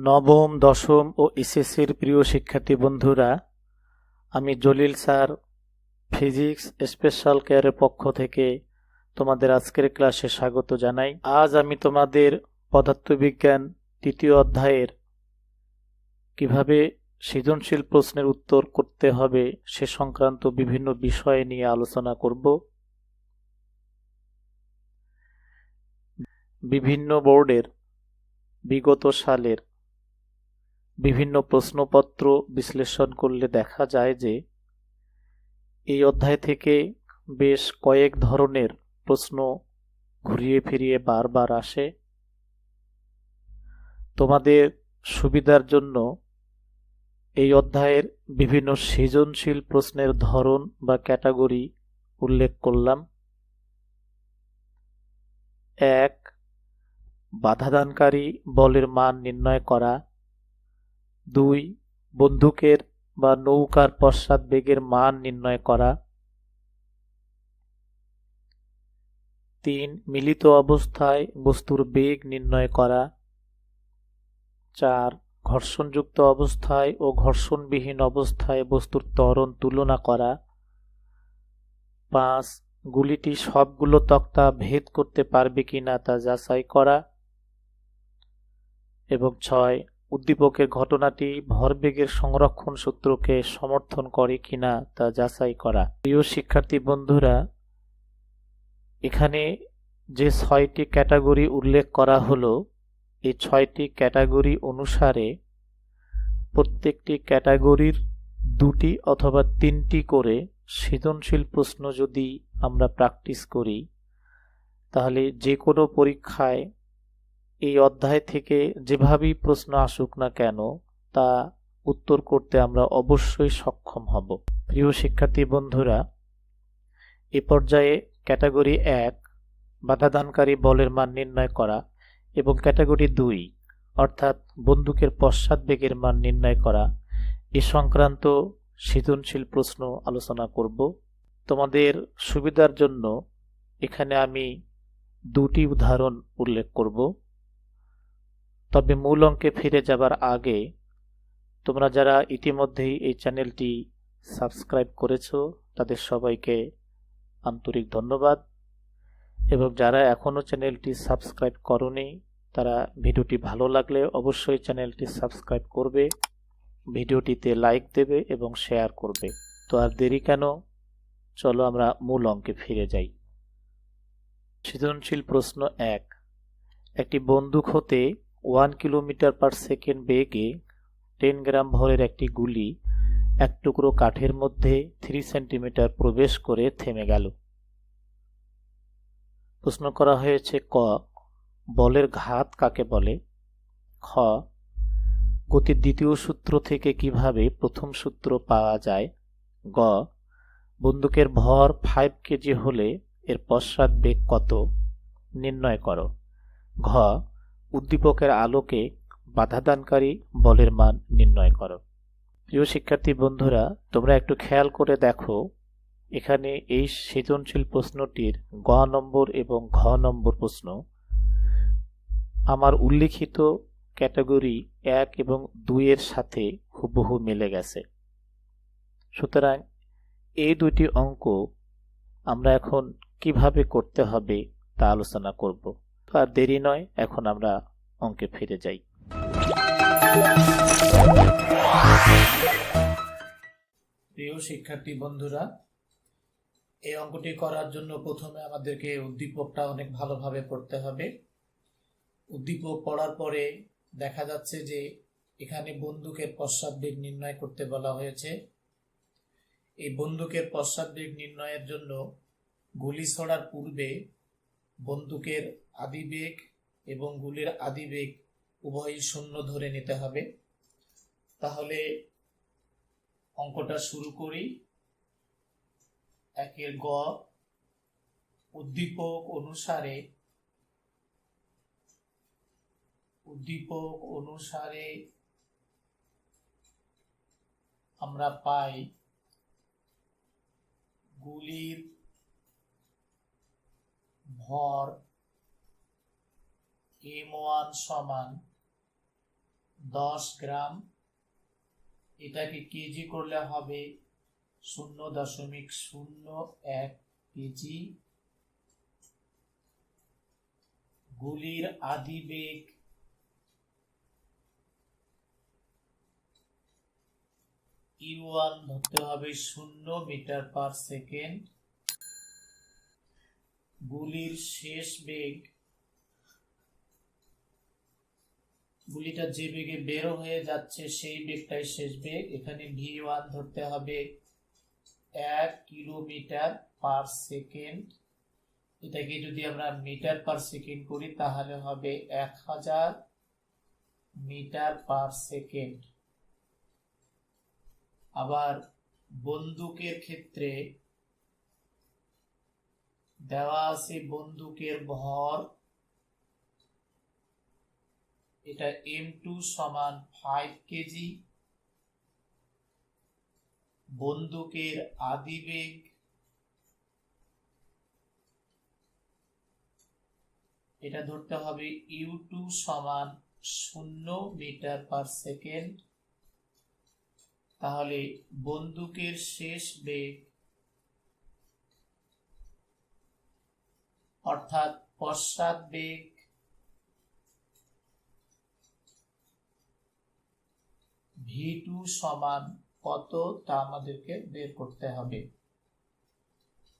নবম, দশম ও এসএসসির প্রিয় শিক্ষার্থী বন্ধুরা, আমি জলিল স্যার ফিজিক্স স্পেশাল কেয়ারের পক্ষ থেকে তোমাদের আজকের ক্লাসে স্বাগত জানাই। আজ আমি তোমাদের পদার্থবিজ্ঞান তৃতীয় অধ্যায়ের কিভাবে সৃজনশীল প্রশ্নের উত্তর করতে হবে সে সংক্রান্ত বিভিন্ন বিষয় নিয়ে আলোচনা করব। বিভিন্ন বোর্ডের বিগত সালের বিভিন্ন প্রশ্নপত্র বিশ্লেষণ করলে দেখা যায় যে এই অধ্যায় থেকে বেশ কয়েক ধরনের প্রশ্ন ঘুরিয়ে ফিরিয়ে বারবার আসে। তোমাদের সুবিধার জন্য এই অধ্যায়ের বিভিন্ন সৃজনশীল প্রশ্নের ধরন বা ক্যাটাগরি উল্লেখ করলাম। ১. বাধাদানকারী বলের মান নির্ণয় করা। ২. বন্দুকের বা নৌকার পশ্চাৎবেগের মান নির্ণয় করা। ৩. মিলিত অবস্থায় বস্তুর বেগ নির্ণয় করা। ৪. ঘর্ষণযুক্ত অবস্থায় ও ঘর্ষণবিহীন অবস্থায় বস্তুর ত্বরণ তুলনা করা। ৫. গুলিটি সবগুলো তক্তা ভেদ করতে পারবে কিনা তা যাচাই করা। এবং ৬. উদ্দীপকের ঘটনাটি ভরবেগের সংরক্ষণ সূত্রকে সমর্থন করে কিনা তা যাচাই করা। প্রিয় শিক্ষার্থী বন্ধুরা, এখানে যে ৬টি ক্যাটাগরি উল্লেখ করা হলো, এই ৬টি ক্যাটাগরি অনুসারে প্রত্যেকটি ক্যাটাগরির ২টি অথবা ৩টি করে সৃজনশীল প্রশ্ন যদি আমরা প্র্যাকটিস করি, তাহলে যে কোনো পরীক্ষায় এই অধ্যায় থেকে যেভাবেই প্রশ্ন আসুক না কেন তা উত্তর করতে আমরা অবশ্যই সক্ষম হব। প্রিয় শিক্ষার্থী বন্ধুরা, এ পর্যায়ে ক্যাটাগরি ১ বাধাদানকারী বলের মান নির্ণয় করা এবং ক্যাটাগরি ২ অর্থাৎ বন্দুকের পশ্চাৎবেগের মান নির্ণয় করা এ সংক্রান্ত সৃজনশীল প্রশ্ন আলোচনা করব। তোমাদের সুবিধার জন্য এখানে আমি ২টি উদাহরণ উল্লেখ করব। তবে মূল অঙ্কে ফিরে যাবার আগে তোমরা যারা ইতিমধ্যেই এই চ্যানেলটি সাবস্ক্রাইব করেছো তাদের সবাইকে আন্তরিক ধন্যবাদ, এবং যারা এখনও চ্যানেলটি সাবস্ক্রাইব করোনি তারা ভিডিওটি ভালো লাগলে অবশ্যই চ্যানেলটি সাবস্ক্রাইব করবে, ভিডিওটিতে লাইক দেবে এবং শেয়ার করবে। তো আর দেরি কেন, চলো আমরা মূল অঙ্কে ফিরে যাই। সৃজনশীল প্রশ্ন ১. একটি বন্দুক হতে 1 কিলোমিটার পার সেকেন্ড বেগে 10 গ্রাম ভরের একটি গুলি এক টুকরো কাঠের মধ্যে 3 সেন্টিমিটার প্রবেশ করে থেমে গেল। প্রশ্ন করা হয়েছে ক. বলের ঘাত কাকে বলে? খ. গতির দ্বিতীয় সূত্র থেকে কিভাবে প্রথম সূত্র পাওয়া যায়? গ. বন্দুকের ভর 5 কেজি হলে এর পশ্চাৎবেগ কত? নির্ণয় করো। ঘ. উদ্দীপকের আলোকে বাধাদানকারী বলের মান নির্ণয় করো। প্রিয় শিক্ষার্থী বন্ধুরা, তোমরা একটু খেয়াল করে দেখো, এখানে এই সৃজনশীল প্রশ্নটির গ নম্বর এবং ঘ নম্বর প্রশ্ন আমার উল্লিখিত ক্যাটাগরি ১ এবং ২ এর সাথে হুবহু মিলে গেছে। সুতরাং এই দুইটি অঙ্ক আমরা এখন কিভাবে করতে হবে তা আলোচনা করব। আর দেরি নয়, এখন আমরা অঙ্কে ফিরে যাই। প্রিয় শিক্ষার্থী বন্ধুরা, এই অঙ্কটি করার জন্য প্রথমে আমাদেরকে উদ্দীপকটা অনেক ভালোভাবে পড়তে হবে। উদ্দীপক পড়ার পরে দেখা যাচ্ছে যে এখানে বন্দুকের পশ্চাৎবেগ নির্ণয় করতে বলা হয়েছে। এই বন্দুকের পশ্চাৎবেগ নির্ণয়ের জন্য গুলি ছোড়ার পূর্বে বন্দুকের আদিবেগ এবং গুলির আদিবেগ উভয়ই শূন্য ধরে নিতে হবে। তাহলে অঙ্কটা শুরু করি। ১ গ. উদ্দীপক অনুসারে আমরা পাই গুলির ভর m1 সমান 10 গ্রাম, এটাকে কেজি করলে হবে 0.01 কেজি। গুলির আদিবেগ U1 ধরতে হবে 0 মিটার পার সেকেন্ড। গুলির শেষ বেগ, গুলিটা যে বেগে বের হয়ে যাচ্ছে সেই বেগটাই শেষ বেগ, এখানে V1 ধরতে হবে 1 কিলোমিটার পার সেকেন্ড। এটাকে যদি আমরা মিটার পার সেকেন্ড করি তাহলে হবে 1000 মিটার পার সেকেন্ড। আবার বন্দুকের ক্ষেত্রে দেওয়া আছে বন্দুকের ভর, এটা M2 সমান 5 কেজি। বন্দুকের আদিবেগ এটা ধরতে হবে U2 সমান 0 মিটার পার সেকেন্ড। তাহলে বন্দুকের শেষ বেগ অর্থাৎ পশ্চাৎ বেগ V2 সমান কত তা আমাদেরকে বের করতে হবে।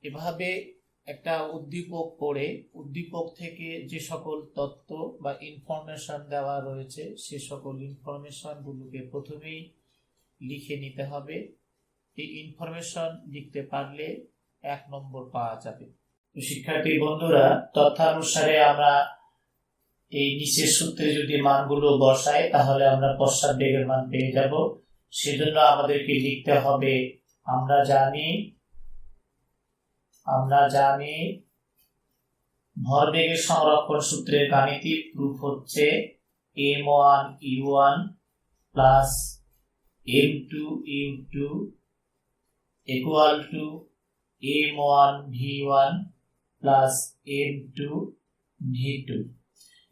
এভাবে একটা উদ্দীপক পড়ে উদ্দীপক থেকে যে সকল তথ্য বা ইনফরমেশন দেওয়া রয়েছে সে সকল ইনফরমেশন গুলোকে প্রথমেই লিখে নিতে হবে। এই ইনফরমেশন লিখতে পারলে 1 নম্বর পাওয়া যাবে। শিক্ষার্থী বন্ধুরা, তথ্যানুসারে আমরা এই নিচের সূত্রে যদি মানগুলো বসাই তাহলে আমরা পশ্চাৎ বেগের মান পেয়ে যাব। সেজন্য আমাদেরকে লিখতে হবে, আমরা জানি ভরবেগের সংরক্ষণ সূত্রের গাণিতিক প্রুফ হচ্ছে m1 u1 plus m2 u2 equal to m1 v1 plus m2 v2।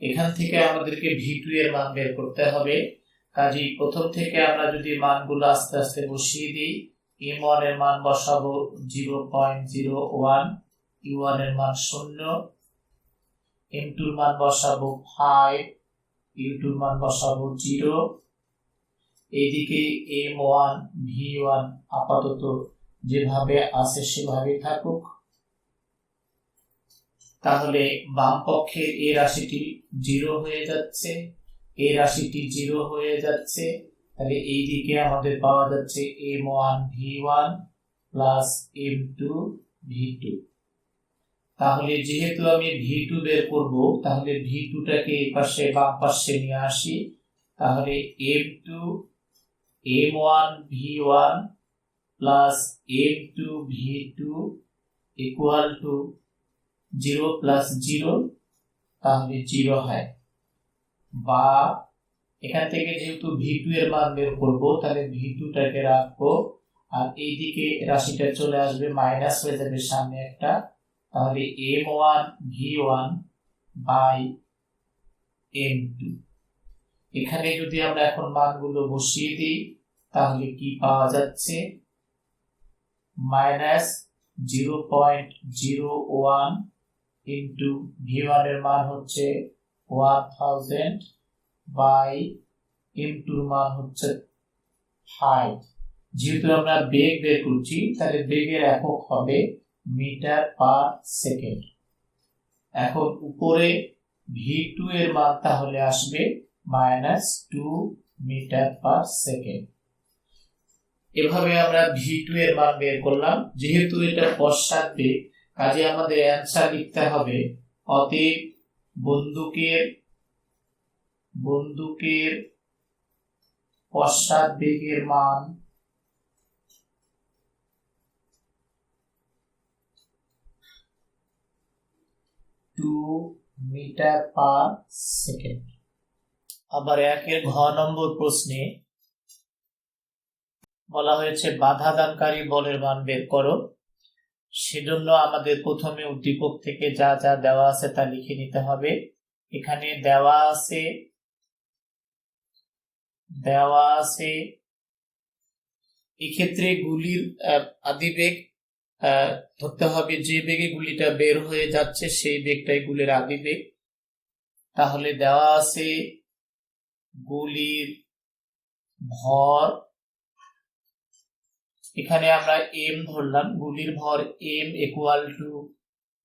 এখান থেকে আমাদেরকে v2 এর মান বের করতে হবে। কাজেই প্রথম থেকে আমরা যদি মানগুলো আস্তে আস্তে বসিয়ে দিই, m1 এর মান বসাবো 0.01, u1 এর মান 0, m2 এর মান বসাবো 5, u2 এর মান বসাবো 0। এইদিকে m1 v1 আপাতত যেভাবে আছে সেভাবেই থাকুক। তাহলে বাম পক্ষের এই রাশিটি 0 হয়ে যাচ্ছে, এই রাশিটি 0 হয়ে যাচ্ছে। তাহলে এই দিকে আমাদের পাওয়া যাচ্ছে m1 v1 plus m2 v2। তাহলে যেহেতু আমি v2 বের করব, তাহলে v2 টাকে এই পাশে বাম পাশে নিয়ে আসি। তাহলে m1 v1 plus m2 v2 equal to 0 plus 0, তাহলে 0 হয়। বা এখান থেকে যেহেতু v2 এর মান বের করব, তাহলে v2 টাকে রাখবো আর এইদিকে রাশিটা চলে আসবে, মাইনাস হয়ে যাবে সামনে একটা। তাহলে m1 v1 বাই m2। এখানে যদি আমরা এখন মানগুলো বসিয়ে দিই তাহলে কি পাওয়া যাচ্ছে, মাইনাস 0.01 ইন্টু v1 এর মান হচ্ছে 1000 বাই m2 এর মান হচ্ছে 5। যেহেতু আমরা বেগ বের করছি তাহলে বেগের একক হবে মিটার পার সেকেন্ড। এখন উপরে v2 এর মান তাহলে আসবে -2 মিটার পার সেকেন্ড। এভাবে আমরা v2 এর মান বের করলাম। যেহেতু এটা পশ্চাৎ বেগ, কাজে আমাদের অ্যানসার লিখতে হবে অতএব বন্দুকের পশ্চাৎ বেগের মান মিটার পার সেকেন্ড। আবার 1 ঘ নম্বর প্রশ্নে বলা হয়েছে বাধা দানকারী বলের মান বের করো। সেজন্য আমাদের প্রথমে উদ্দীপক থেকে যা যা দেওয়া আছে তা লিখে নিতে হবে। এখানে দেওয়া আছে দেওয়া আছে। এক্ষেত্রে গুলির আদিবেগ ধরতে হবে, যে বেগে গুলিটা বের হয়ে যাচ্ছে সেই বেগটাই গুলির আদিবেগ। তাহলে দেওয়া আছে গুলির ভর, এখানে আমরা এম ধরলাম, গুলির ভর এম ইকুয়াল টু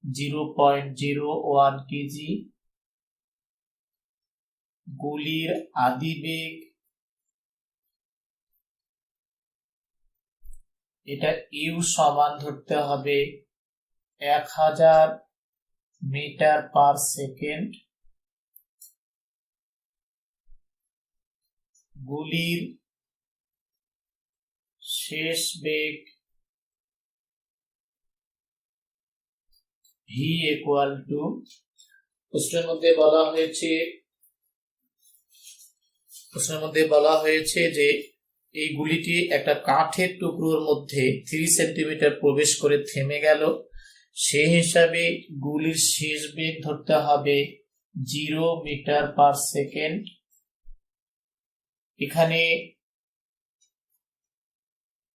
0.01 কেজি। গুলির আদিবেগ এটা ইউ সমান ধরতে হবে 1000 মিটার পার সেকেন্ড। গুলির শেষ বেগ ভি ইকুয়াল টু, প্রশ্নের মধ্যে বলা হয়েছে যে এই গুলিটি একটা কাঠের টুকরোর মধ্যে 3 সেন্টিমিটার প্রবেশ করে থেমে গেল, সেই হিসাবে গুলির শেষ বেগ ধরতে হবে 0 মিটার পার সেকেন্ড। এখানে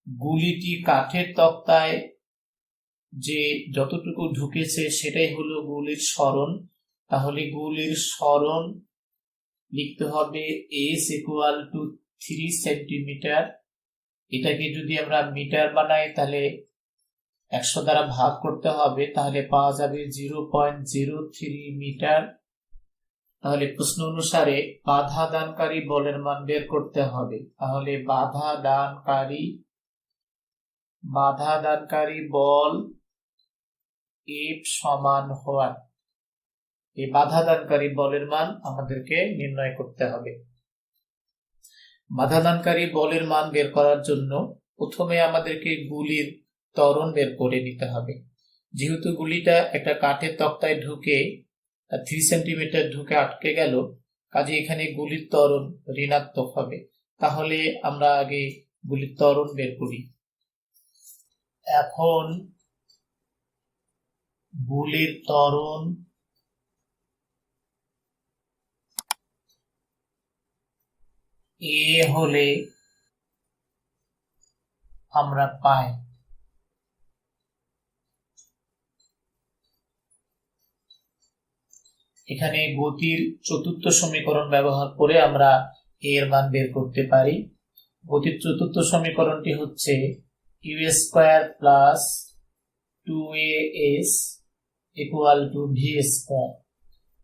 গুলিটি কাঠের তক্তায় যে যতটুকু ঢুকেছে সেটাই হলো গুলির সরণ। তাহলে গুলির সরণ লিখতে হবে এস ইকুয়াল টু 3 সেন্টিমিটার। এটাকে যদি আমরা মিটার বানাই তাহলে 100 দ্বারা ভাগ করতে হবে, তাহলে পাওয়া যাবে 0.03 মিটার। তাহলে প্রশ্ন অনুসারে বাধা দানকারী বলের মান বের করতে হবে। তাহলে বাধা দানকারী বল এফ সমান হওয়ার, এই বাধা দানকারী বলের মান আমাদেরকে নির্ণয় করতে হবে। বাধা দানকারী বলের মান বের করার জন্য প্রথমে আমাদেরকে গুলির ত্বরণ বের করে নিতে হবে। যেহেতু গুলিটা একটা কাঠের তক্তায় ঢুকে 3 সেন্টিমিটার ঢুকে আটকে গেল, কাজে এখানে গুলির ত্বরণ ঋণাত্মক হবে। তাহলে আমরা আগে গুলির ত্বরণ বের করি। এখন গুলির ত্বরণ এ হলে আমরা পাই এখানে গতির চতুর্থ সমীকরণ ব্যবহার করে আমরা এর মান বের করতে পারি। গতির চতুর্থ সমীকরণটি হচ্ছে U square plus 2as equal to V square.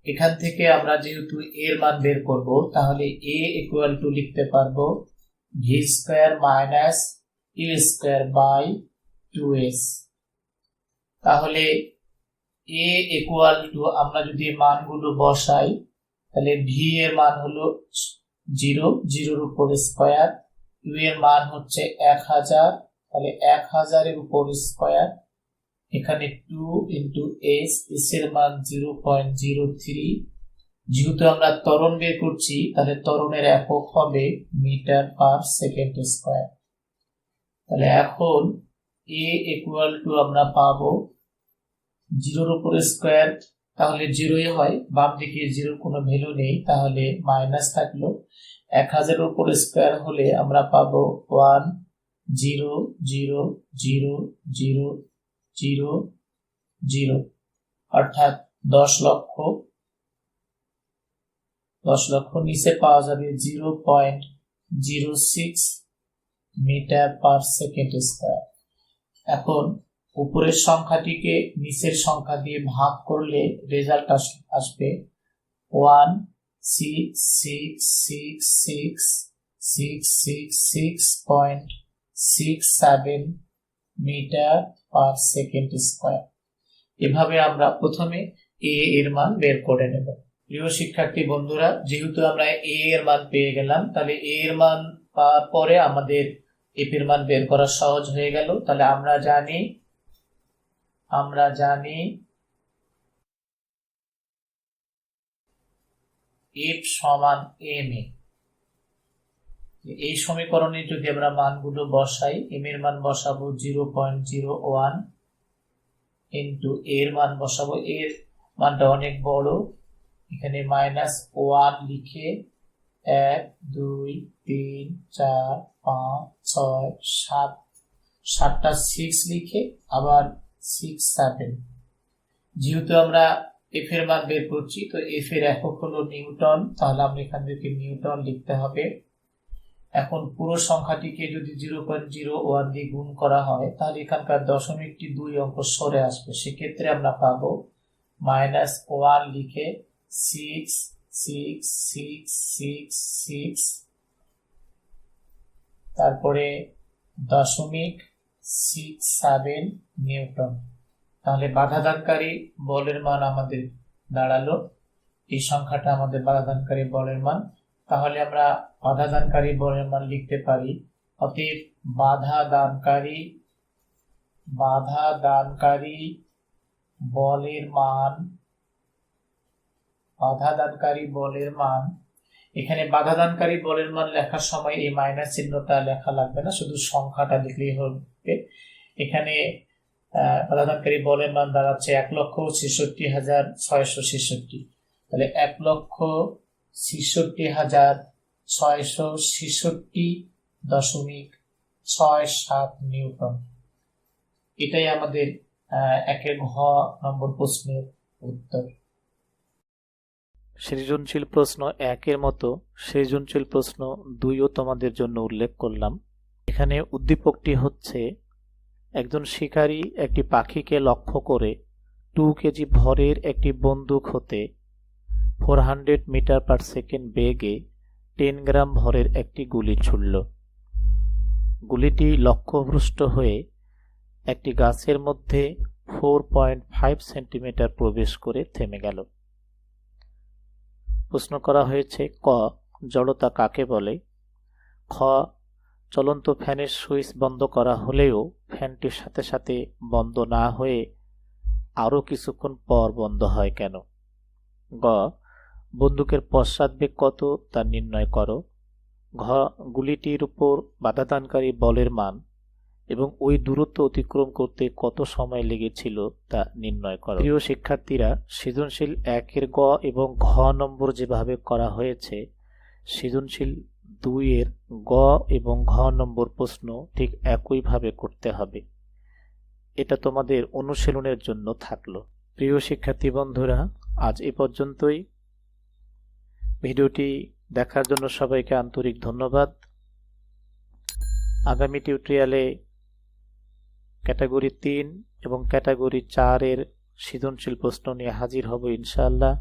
এখান থেকে আমরা যেহেতু এর মান বের করব, তাহলে a ইকুয়াল টু লিখতে পারবো V square minus U square by 2s। তাহলে a ইকুয়াল টু, আমরা যদি মানগুলো বসাই তাহলে ভি এর মান হলো 0, 0 এর উপর স্কয়ার, ইউ এর মান হচ্ছে 1000, তাহলে 1000 এর উপর স্কয়ার, এখানে 2 ইন্টু এস, এস এর মান 0.03। যেহেতু আমরা ত্বরণ বের করছি তাহলে ত্বরণের একক হবে মিটার পার সেকেন্ড স্কয়ার। তাহলে এখন a ইকুয়াল টু আমরা পাবো 0 এর উপর স্কয়ার, তাহলে 0ই হয়, বাম দিকে 0 কোনো ভ্যালু নেই, তাহলে মাইনাস থাকলো। 1000 এর উপর স্কয়ার হলে আমরা পাবো 1,0,0,0,0,0, অর্থাৎ 10 লক্ষ। নিচে পাওয়া যাবে 0.06 মিটার পার সেকেন্ড স্কয়ার। এখন উপরের সংখ্যাটিকে নিচের সংখ্যা দিয়ে ভাগ করলে রেজাল্ট আসবে 1,666,666.67 মিটার পার সেকেন্ড স্কয়ার। এভাবে আমরা প্রথমে a এর মান বের করে নেব। প্রিয় শিক্ষার্থী বন্ধুরা, যেহেতু আমরা a এর মান পেয়ে গেলাম, তাহলে a এর মান পাওয়ার পরে আমাদের f এর মান বের করা সহজ হয়ে গেল। তাহলে আমরা জানি f সমান m এ। এই সমীকরণে যদি আমরা মানগুলো বসাই, m এর মান বসাবো 0.01 ইন্টু এর মান বসাবো, এর মানটা অনেক বড়, এখানে -1 লিখে 1 2 3 4 5 6 7 7টা 6 লিখে আবার 6 7। যেহেতু আমরা এফ এর মান বের করছি, তো এফ এর একক হলো নিউটন, তাহলে আমরা এখান থেকে নিউটন লিখতে হবে। এখন পুরো সংখ্যাটিকে যদি 0.01 দিয়ে গুণ করা হয়, তাহলে এখানকার দশমিকটি 2 অঙ্ক সরে আসবে। সেক্ষেত্রে আমরা পাবো -1 লিখে 6 6 6 6 6, তারপরে 0.67 নিউটন। তাহলে বাধাদানকারী বলের মান আমাদের দাঁড়ালো, এই সংখ্যাটা আমাদের বাধাদানকারী বলের মান। তাহলে আমরা বাধাদানকারী বলের মান লিখতে পারি, অতএব বাধাদানকারী বলের মান, এখানে বাধাদানকারী বলের মান লেখার সময় এই মাইনাস চিহ্নটা লেখা লাগবে না, শুধু সংখ্যাটা লিখলেই হবে। এখানে বাধাদানকারী বলের মান দাঁড়াচ্ছে 1,66,666। তাহলে 1,66,666.67 নিউটন। এটাই আমাদের একের ঘ নম্বর প্রশ্নের উত্তর। সৃজনশীল প্রশ্ন 1-এর মতো সৃজনশীল প্রশ্ন 2ও তোমাদের জন্য উল্লেখ করলাম। এখানে উদ্দীপকটি হচ্ছে, একজন শিকারী একটি পাখিকে লক্ষ্য করে 2 কেজি ভরের একটি বন্দুক হতে 400 মিটার পার সেকেন্ড বেগে 10 গ্রাম ভরের একটি গুলি ছুড়ল। গুলিটি লক্ষ্যভ্রষ্ট হয়ে একটি গাছের মধ্যে 4.5 সেন্টিমিটার প্রবেশ করে থেমে গেল। প্রশ্ন করা হয়েছে, ক. জড়তা কাকে বলে? খ. চলন্ত ফ্যানের সুইচ বন্ধ করা হলেও ফ্যানটির সাথে সাথে বন্ধ না হয়ে আরও কিছুক্ষণ পর বন্ধ হয় কেন? গ. বন্দুকের পশ্চাৎবেগ কত তা নির্ণয় করো। ঘ. গুলিটির উপর বাধাদানকারী বলের মান এবং ওই দূরত্ব অতিক্রম করতে কত সময় লেগেছিল তা নির্ণয় করো। প্রিয় শিক্ষার্থীরা, সৃজনশীল 1-এর গ এবং ঘ নম্বর যেভাবে করা হয়েছে, সৃজনশীল 2-এর গ এবং ঘ নম্বর প্রশ্ন ঠিক একইভাবে করতে হবে। এটা তোমাদের অনুশীলনের জন্য থাকলো। প্রিয় শিক্ষার্থী বন্ধুরা, আজ এ পর্যন্তই। ভিডিওটি দেখার জন্য সবাইকে আন্তরিক ধন্যবাদ। আগামী টিউটোরিয়ালে ক্যাটাগরি 3 এবং ক্যাটাগরি 4-এর সৃজনশীল প্রশ্ন নিয়ে হাজির হব ইনশাআল্লাহ।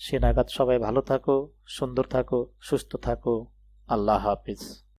সে নাগাদ সবাই ভালো থাকো, সুন্দর থাকো, সুস্থ থাকো। আল্লাহ হাফিজ।